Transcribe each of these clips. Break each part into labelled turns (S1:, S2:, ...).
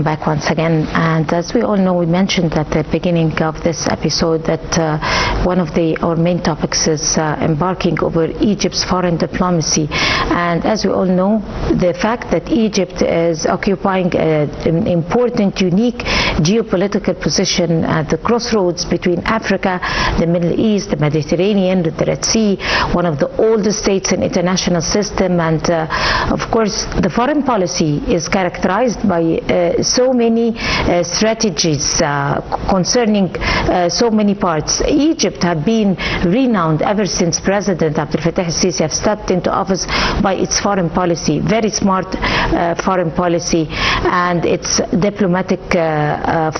S1: back once again. And as we all know, we mentioned at the beginning of this episode that one of our main topics is embarking over Egypt's foreign diplomacy. And as we all know, the fact that Egypt is occupying an important, unique geopolitical position at the crossroads between Africa, the Middle East, the Mediterranean, the Red Sea, one of the oldest states in international system. And of course, the foreign policy is characterized by so many strategies concerning so many parts. Egypt have been renowned ever since President Abdel Fattah al-Sisi have stepped into office by its foreign policy, very smart foreign policy, and its diplomatic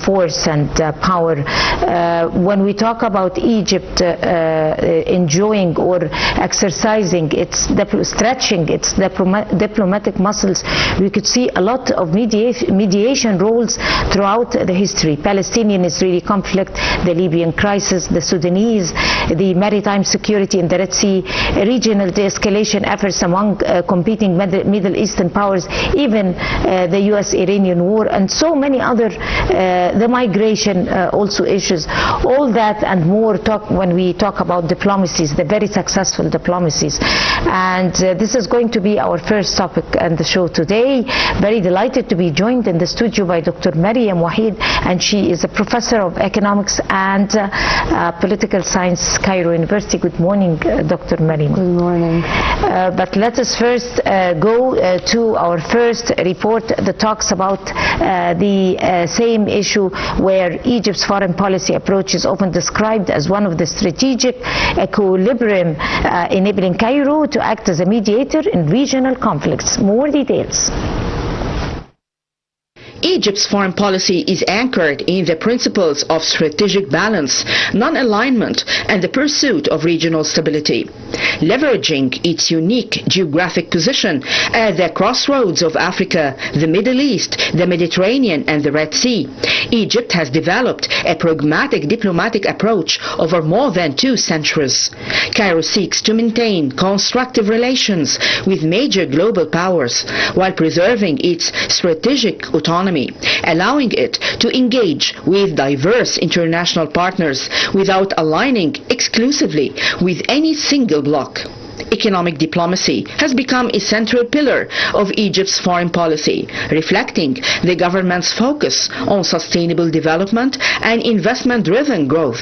S1: force and power. When we talk about Egypt enjoying or exercising stretching its diplomatic muscles, we could see a lot of mediation roles throughout the history. Palestinian-Israeli conflict, the Libyan crisis, the Sudanese, the maritime security in the Red Sea, regional de-escalation efforts among competing Middle Eastern powers, even the US-Iranian war, and so many other, the migration also issues, all that and more when we talk about diplomacies, the very successful diplomacies. And this is going to be our first topic on the show today. Very delighted to be joined in the studio by Dr. Mariam Waheed, and she is a professor of economics and political science, Cairo University. Good morning, Dr. Mariam.
S2: Good morning.
S1: But let us first go to our first report that talks about the same issue, where Egypt's foreign policy approach is often described as one of the strategic equilibrium enabling Cairo to act as a mediator in regional conflicts. More details.
S3: Egypt's foreign policy is anchored in the principles of strategic balance, non-alignment, and the pursuit of regional stability. Leveraging its unique geographic position at the crossroads of Africa, the Middle East, the Mediterranean, and the Red Sea, Egypt has developed a pragmatic diplomatic approach over more than 2 centuries. Cairo seeks to maintain constructive relations with major global powers while preserving its strategic autonomy, allowing it to engage with diverse international partners without aligning exclusively with any single bloc. Economic diplomacy has become a central pillar of Egypt's foreign policy, reflecting the government's focus on sustainable development and investment-driven growth.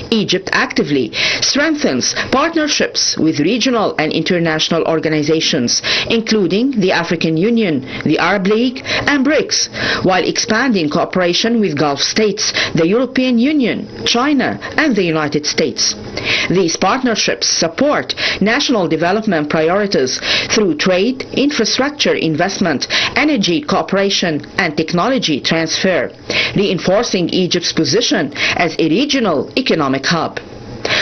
S3: Egypt actively strengthens partnerships with regional and international organizations, including the African Union, the Arab League, and BRICS, while expanding cooperation with Gulf states, the European Union, China, and the United States. These partnerships support national development priorities through trade, infrastructure investment, energy cooperation, and technology transfer, reinforcing Egypt's position as a regional economic hub.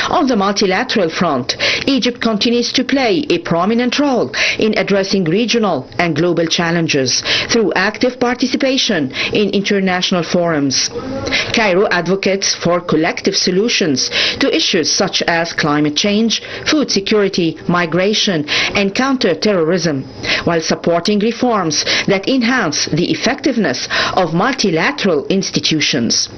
S3: On the multilateral front, Egypt continues to play a prominent role in addressing regional and global challenges through active participation in international forums. Cairo advocates for collective solutions to issues such as climate change, food security, migration, and counter-terrorism, while supporting reforms that enhance the effectiveness of multilateral institutions.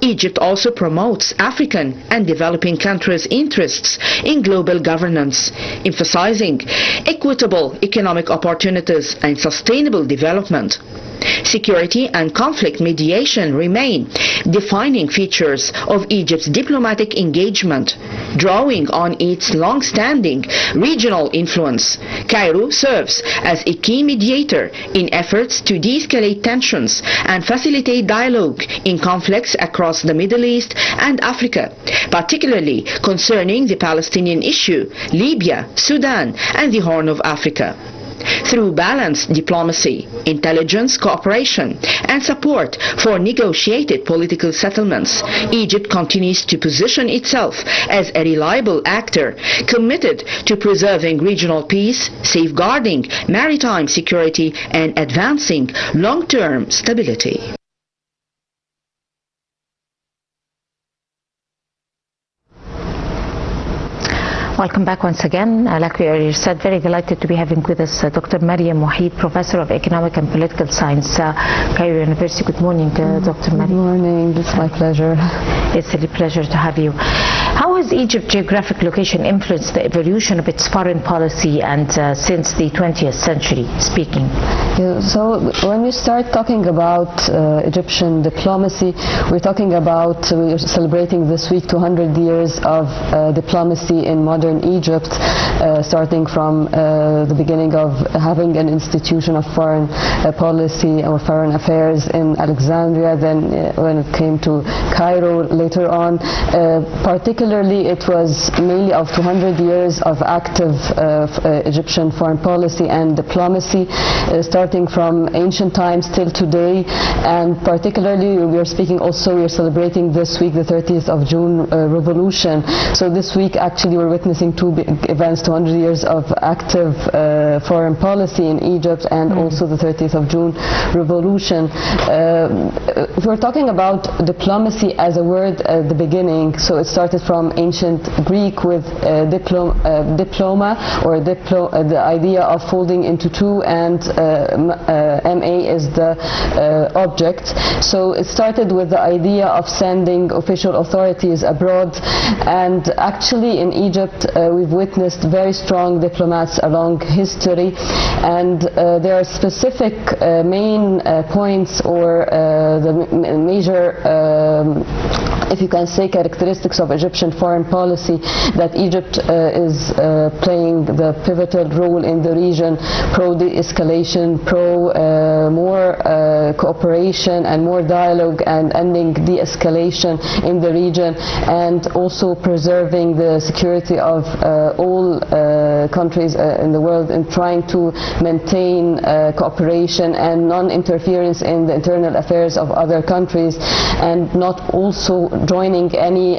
S3: Egypt also promotes African and developing countries' interests in global governance, emphasizing equitable economic opportunities and sustainable development. Security and conflict mediation remain defining features of Egypt's diplomatic engagement, drawing on its long-standing regional influence. Cairo serves as a key mediator in efforts to de-escalate tensions and facilitate dialogue in conflicts across the Middle East and Africa, particularly concerning the Palestinian issue, Libya, Sudan, and the Horn of Africa. Through balanced diplomacy, intelligence cooperation, and support for negotiated political settlements, Egypt continues to position itself as a reliable actor committed to preserving regional peace, safeguarding maritime security, and advancing long-term stability.
S1: Welcome back once again. Like we already said, very delighted to be having with us Dr. Mariam Waheed, Professor of Economic and Political Science, Cairo University. Good morning, Dr. Mariam.
S2: Good morning. It's my pleasure.
S1: It's a pleasure to have you. How has Egypt's geographic location influenced the evolution of its foreign policy and since the 20th century speaking?
S2: Yeah, so when we start talking about Egyptian diplomacy, we're talking about, we're celebrating this week 200 years of diplomacy in modern Egypt, starting from the beginning of having an institution of foreign policy or foreign affairs in Alexandria, then when it came to Cairo later on. Particularly it was mainly of 200 years of active Egyptian foreign policy and diplomacy, starting from ancient times till today, and particularly we are speaking also, we are celebrating this week the 30th of June revolution. So this week actually we're witnessing two big events, 200 years of active foreign policy in Egypt and also the 30th of June revolution. If we're talking about diplomacy as a word at the beginning, so it started from ancient Greek with diploma, or the idea of folding into two, and MA is the object. So it started with the idea of sending official authorities abroad, and actually in Egypt we've witnessed very strong diplomats along history, and there are specific main points or the major if you can say characteristics of Egyptian foreign policy that Egypt is playing the pivotal role in the region, pro de-escalation, pro more cooperation and more dialogue and ending de-escalation in the region, and also preserving the security of all countries in the world, and trying to maintain cooperation and non-interference in the internal affairs of other countries, and not also joining any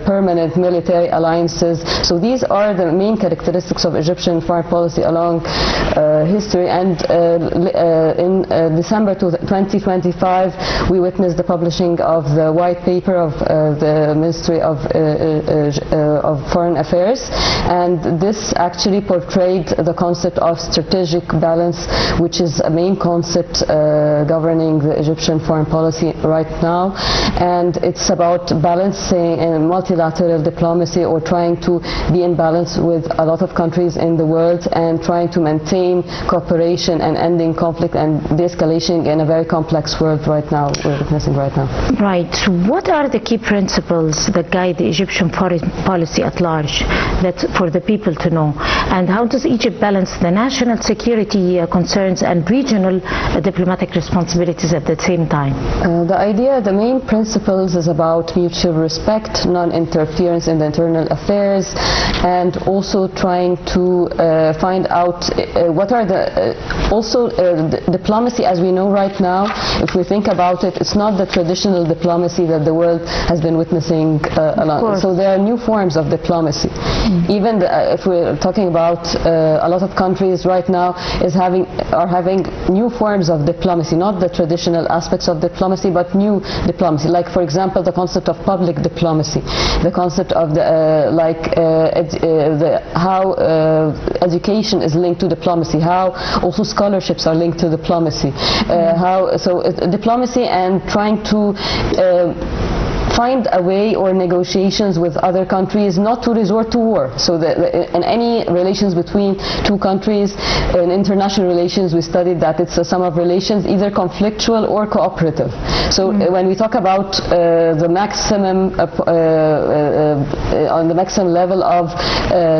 S2: permanent military alliances. So these are the main characteristics of Egyptian foreign policy along history. And in December 2025 we witnessed the publishing of the white paper of the Ministry of Foreign Affairs, and this actually portrayed the concept of strategic balance, which is a main concept governing the Egyptian foreign policy right now. And it's about balancing in multilateral diplomacy, or trying to be in balance with a lot of countries in the world, and trying to maintain cooperation and ending conflict and de-escalation in a very complex world right now, we're witnessing right now.
S1: Right. What are the key principles that guide the Egyptian foreign policy at large, that for the people to know? And how does Egypt balance the national security concerns and regional diplomatic responsibilities at the same time?
S2: The idea, the main principles is about mutual respect, non-interference in the internal affairs, and also trying to find out what are the diplomacy as we know right now. If we think about it, it's not the traditional diplomacy that the world has been witnessing a lot. So there are new forms of diplomacy. Even if we're talking about a lot of countries right now are having new forms of diplomacy, not the traditional aspects of diplomacy, but new diplomacy. Like for example, the concept of public diplomacy, the concept of how education is linked to diplomacy, how also scholarships are linked to diplomacy, diplomacy and trying to find a way or negotiations with other countries not to resort to war. So in any relations between two countries, in international relations, we studied that it's a sum of relations, either conflictual or cooperative. So when we talk about the maximum on the maximum level of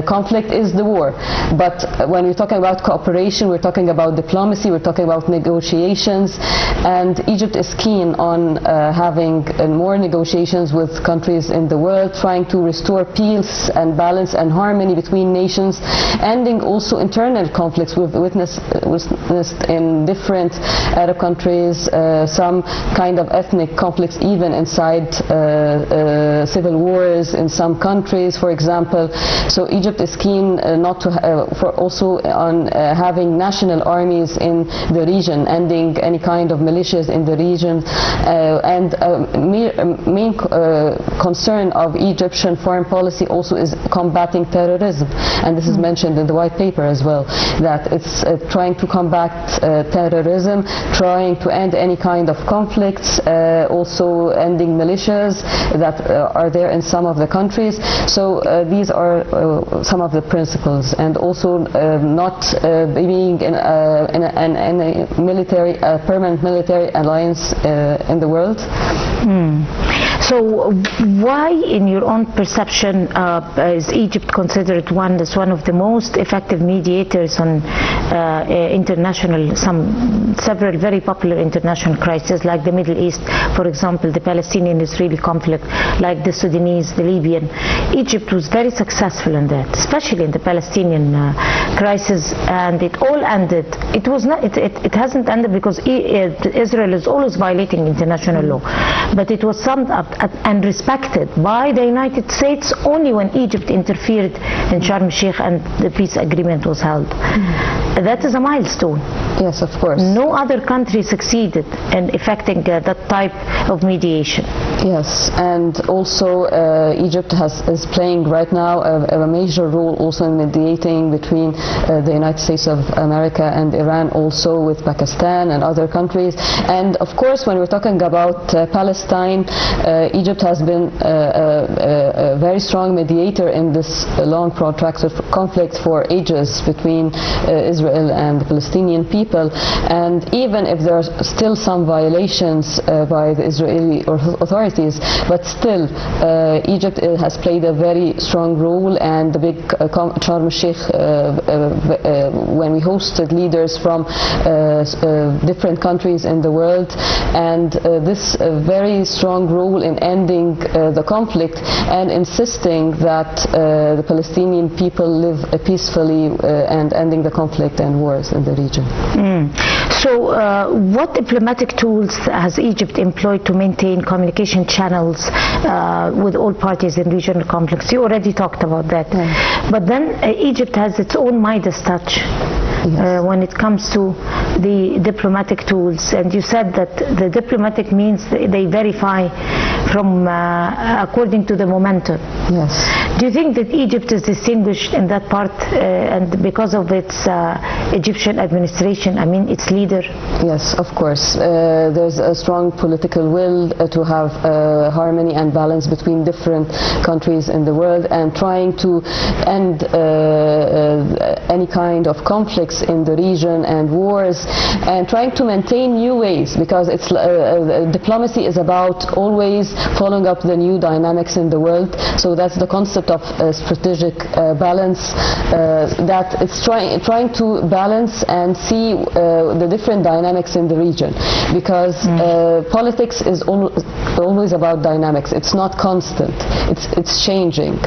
S2: conflict is the war, but when we're talking about cooperation, we're talking about diplomacy, we're talking about negotiations, and Egypt is keen on having more negotiations with countries in the world, trying to restore peace and balance and harmony between nations, ending also internal conflicts. We've witnessed in different Arab countries some kind of ethnic conflicts, even inside civil wars in some countries, for example. So Egypt is keen not to for also on having national armies in the region, ending any kind of militias in the region, and main concern of Egyptian foreign policy also is combating terrorism, and this is mentioned in the white paper as well, that it's trying to combat terrorism, trying to end any kind of conflicts, also ending militias that are there in some of the countries. So these are some of the principles, and also not being in a military, permanent military alliance in the world.
S1: So why, in your own perception, is Egypt considered as one of the most effective mediators on several very popular international crises, like the Middle East, for example, the Palestinian-Israeli conflict, like the Sudanese, the Libyan? Egypt was very successful in that, especially in the Palestinian crisis, and it all ended. It was not. It hasn't ended because Israel is always violating international law, but it was summed up and respected by the United States only when Egypt interfered in Sharm el-Sheikh and the peace agreement was held. That is a milestone.
S2: Yes, of course.
S1: No other country succeeded in effecting that type of mediation.
S2: Yes, and also Egypt is playing right now a major role also in mediating between the United States of America and Iran, also with Pakistan and other countries. And of course, when we're talking about Palestine, Egypt has been a very strong mediator in this long protracted conflict for ages between Israel and the Palestinian people. And even if there are still some violations by the Israeli authorities, but still Egypt has played a very strong role. And the big Sharm el-Sheikh, when we hosted leaders from different countries in the world, and this very strong role in ending the conflict and insisting that the Palestinian people live peacefully and ending the conflict and wars in the region.
S1: So what diplomatic tools has Egypt employed to maintain communication channels with all parties in regional conflicts? You already talked about that. But then Egypt has its own Midas touch. Yes. When it comes to the diplomatic tools, and you said that the diplomatic means they verify from according to the momentum.
S2: Yes.
S1: Do you think that Egypt is distinguished in that part and because of its Egyptian administration, I mean its leader?
S2: Yes, of course. There's a strong political will to have harmony and balance between different countries in the world, and trying to end any kind of conflicts in the region and wars, and trying to maintain new ways, because it's diplomacy is about always following up the new dynamics in the world. So that's the concept of strategic balance, that it's trying to balance and see the different dynamics in the region, because politics is always about dynamics. It's not constant. It's changing.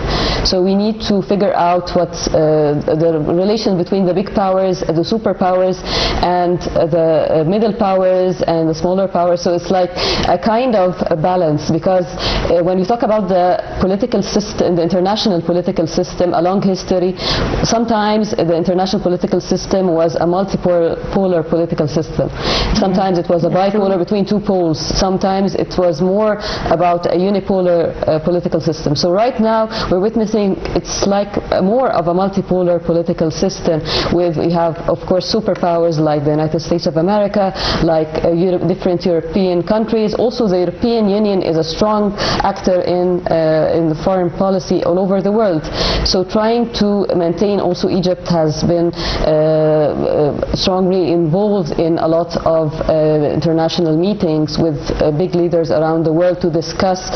S2: So we need to figure out what's the relation between the big powers, the superpowers, and the middle powers and the smaller powers. So it's like a kind of a balance, because when we talk about the political system, the international political system along history, sometimes the international political system was a multipolar political system. Sometimes it was a bipolar between two poles. Sometimes it was more about a unipolar political system. So right now we're witnessing it's like more of a multipolar political system, with we have of course superpowers like the United States of America, like different European countries. Also the European Union is a strong actor in the foreign policy all over the world. So trying to maintain, also Egypt has been strongly involved in a lot of international meetings with big leaders around the world to discuss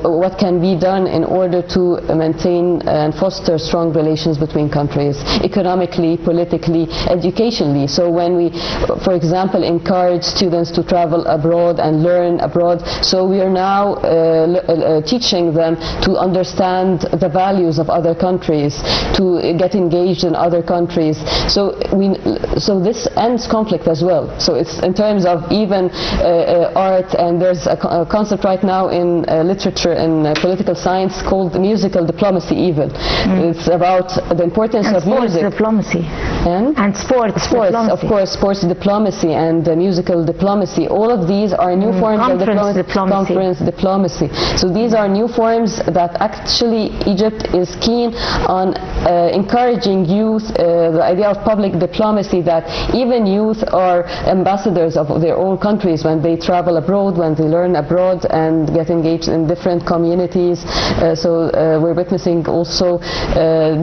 S2: what can be done in order to maintain and foster strong relations between countries, economically, politically, educationally. So when we, for example, encourage students to travel abroad and learn abroad, so we are now teaching them to understand the values of other countries, to get engaged in other countries. So this ends conflict as well. So it's in terms of even art, and there's a concept right now in literature and political science called musical diplomacy even. It's about the importance of music.
S1: Diplomacy. And sports diplomacy.
S2: Of course, sports diplomacy and musical diplomacy. All of these are new forms of diplomacy. Conference diplomacy. So these are new forms that actually Egypt is keen on encouraging youth, the idea of public diplomacy, that even youth are ambassadors of their own countries when they travel abroad, when they learn abroad and get engaged in different communities. So we're witnessing also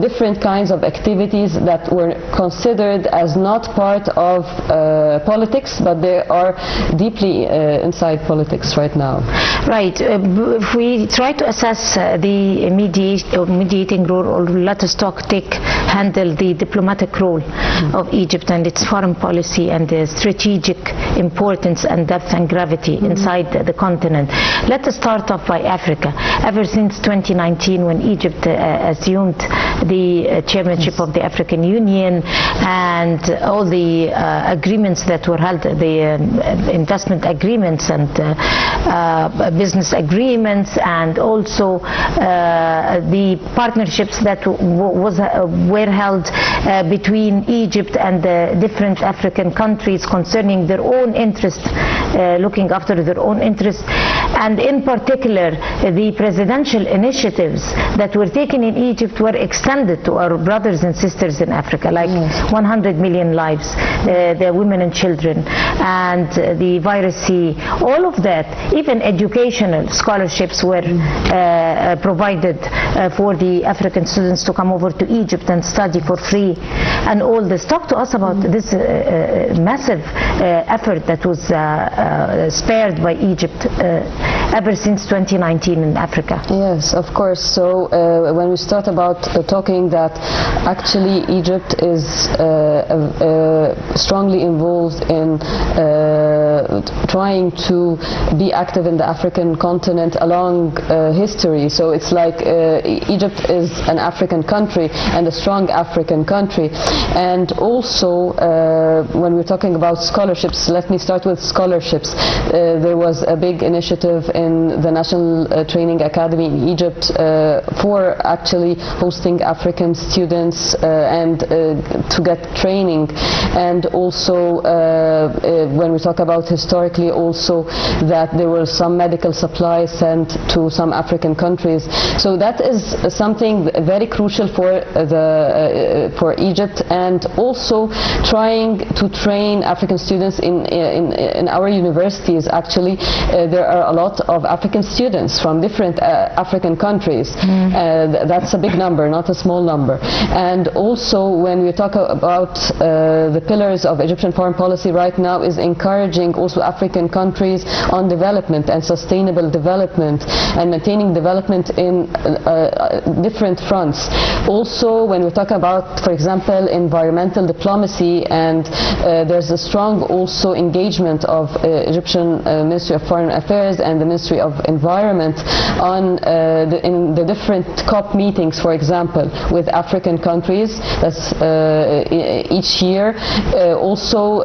S2: different kinds of activities that were considered as not part of politics, but they are deeply inside politics right now.
S1: Right. If we try to assess the mediating role, or let us handle the diplomatic role of Egypt and its foreign policy and the strategic importance and depth and gravity inside the continent. Let us start off by Africa. Ever since 2019, when Egypt assumed the chairmanship of the African Union, and all the agreements that were held, the investment agreements and business agreements, and also the partnerships that were held between Egypt and the different African countries concerning their own interests, looking after their own interests, and in particular the presidential initiatives that were taken in Egypt were extended to our brothers and sisters in Africa, like 100 million lives, the women and children, and the virus C. All of that, even educational scholarships were provided for the African students to come over to Egypt and study for free, and all this. Talk to us about this massive effort that was spared by Egypt ever since 2019 in Africa.
S2: Yes, of course. So when we start about talking that actually Egypt is strongly involved in trying to be active in the African continent along history. So it's like Egypt is an African country and a strong African country. And also when we're talking about scholarships, let me start with scholarships. There was a big initiative in the National Training Academy in Egypt for actually hosting African students and to get training. And also when we talk about historically also that there were some medical supplies sent to some African countries. So that is something very crucial for Egypt, and also trying to train African students in our universities. Actually, there are a lot of African students from different African countries. That's a big number, not a small number. And also when we talk about the pillars of Egyptian foreign policy right now is encouraging also African countries on development and sustainable development and maintaining development in different fronts. Also when we talk about, for example, environmental diplomacy, and there's a strong also engagement of Egyptian Ministry of Foreign Affairs and the Ministry of Environment on in the different COP meetings, for example, with African countries. That's each year. Also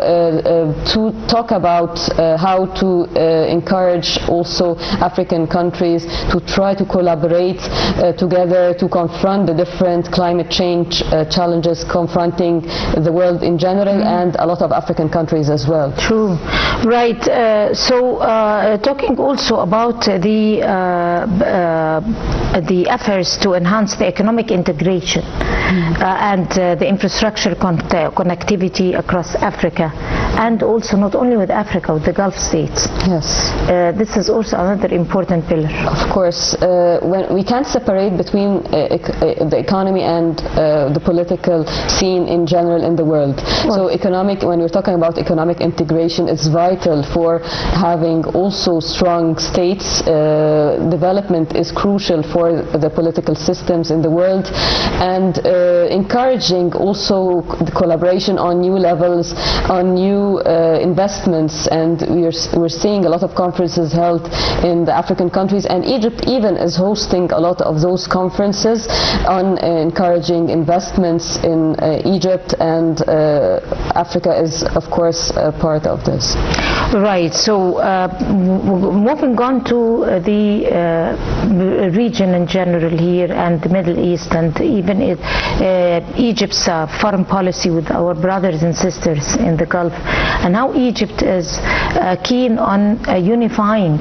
S2: to talk about how to encourage also African countries to try to collaborate together to confront the different climate change challenges confronting the world in general and a lot of African countries as well.
S1: True. Right. So talking also about the efforts to enhance the economic integration and the infrastructure connectivity across Africa, and also not only with Africa, with the Gulf states.
S2: Yes.
S1: This is also another important pillar.
S2: Of course, when we can't separate between the economy and the political scene in general in the world. So when we're talking about economic integration, it's vital for having also strong states. Development is crucial for the political systems in the world, and encouraging also the collaboration on new levels, on new investments, and we're seeing a lot of conferences held in the African countries, and Egypt even is hosting a lot of those conferences on encouraging investments in Egypt, and Africa is of course a part of this.
S1: Right. So moving on to the region in general here and the Middle East, and even Egypt's foreign policy with our brothers and sisters in the Gulf, and how Egypt is keen on unifying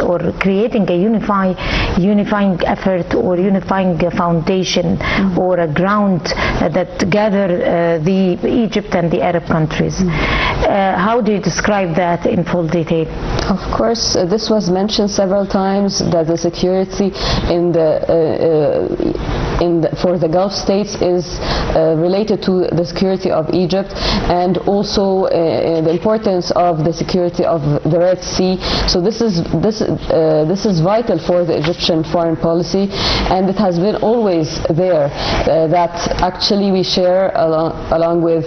S1: or creating a unifying effort or unifying foundation or a ground that gather the Egypt and the Arab countries. How do you describe that in full detail?
S2: Of course, this was mentioned several times, that the security for the Gulf states is related to the security of Egypt, and also the importance of the security of the Red Sea. So this is vital for the Egyptian foreign policy, and it has been always there. That actually we share along with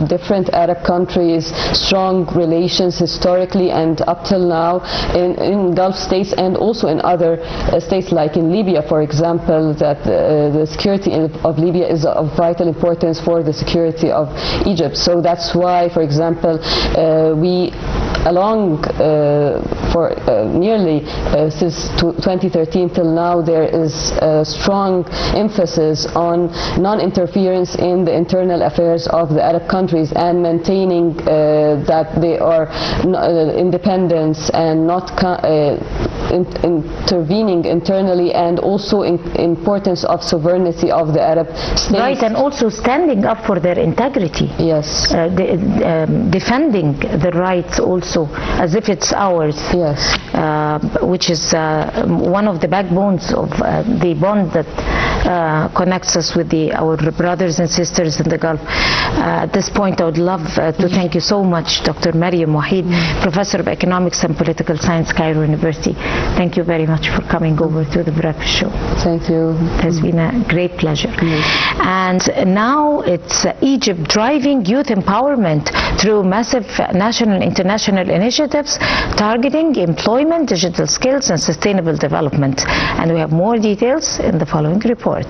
S2: different Arab countries strong relations historically and up till now in Gulf states, and also in other states like in Libya, for example, that the security of Libya is of vital importance for the security of Egypt. So that's why, for example, we for nearly since 2013 till now, there is a strong emphasis on non-interference in the internal affairs of the Arab countries, and maintaining that they are independence and not intervening internally, and also importance of sovereignty of the Arab states.
S1: Right, and also standing up for their integrity.
S2: Yes.
S1: Defending the rights also as if it's ours.
S2: Yes.
S1: Which is one of the backbones of the bond that connects us with our brothers and sisters in the Gulf. At this point, I would love to thank you so much, Dr. Mariam Waheed, Professor of Economics and Political Science, Cairo University. Thank you very much for coming over to the Breakfast Show.
S2: Thank you.
S1: It has been a great pleasure. And now it's Egypt driving youth empowerment through massive national and international initiatives targeting employment, digital skills, and sustainable development. And we have more details in the following report.